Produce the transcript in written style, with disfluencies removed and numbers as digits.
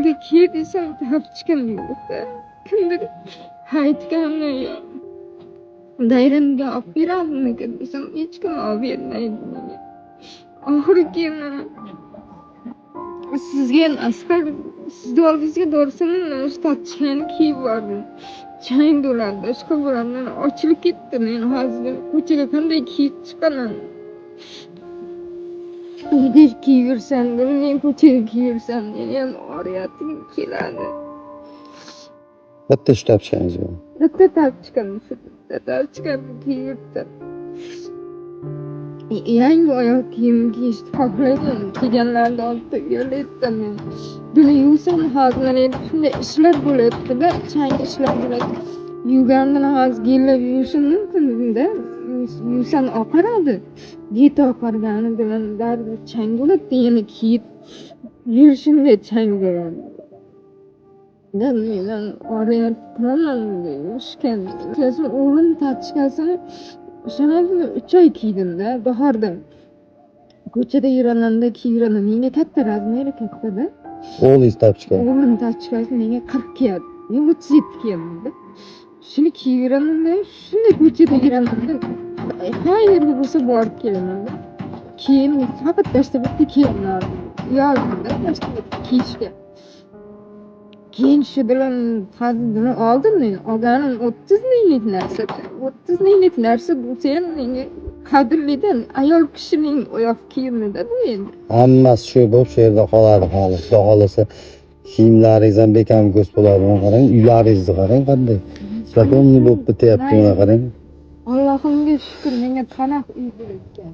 kimdir ki desem tapçıkan yoktu. Kimdir haytkanlı dairende apiramını desem hiç kim avermeydi. Ahır ki sizge askar siz doğrusu doğrusunun tapçıkan ki vardı. Çayın dolandı, aşkı buranın açılıp gitti. Yani hazır koçaga kanday ki çıkanan. Bir ki yürsen, ne koçaga ki yürsen, yani oraya kiradi. Bitta shu topishgangiz bor. Bitta tapçıkan ki yurtdan. Yangi oyoq kiyim kiyishni xohlagan, kiyganlarni olib yo'layapman men. Buni yuvsam hozir shunday ishlar bo'lyapti-da, chang ishlar bo'ladi. Yuvgandan hozir gellab yuvishim mumkin-da. Yuvsam oqaradi. Get oqargani bilan baribir chang bo'ladi, yana kiyib yurishimda chang bo'ladi. Men orayapman yurishgan. Keyin o'g'lim tachkasini o'shanaqa 3 oy kiydim-da, bahorda. Ko'chada yurganda kiyiraman. Menga katta razmeri katta-da. O'g'lingiz topishgan. O'g'lim tachkasi menga 40 kiyadi. Men 37 kiyaman-da. Shuni kiyiraman-da, shunday ko'chada yuraman-da. Qayerga bo'lsa borib kelaman-da. Keyin faqat tashlab bitta kiyaman. Uyaldim-da, tashlab kiyishga. Keyin shu bilan hozir oldim men. Olganim 30 minglik narsa. 30 minglik narsa bu sen menga qadrlidan ayol kishining oyoq kiyimida bu endi. Hammasi shu bo'lib shu yerda qoladi hali. Xudo xolasa kiyimlaringiz ham bekam ko'z bo'ladi. Mana qarang, uylaringizni qarang qanday. Zagonli bo'lib bityapti, mana qarang. Allohimga shukr, menga qanaqa uy bo'lgan.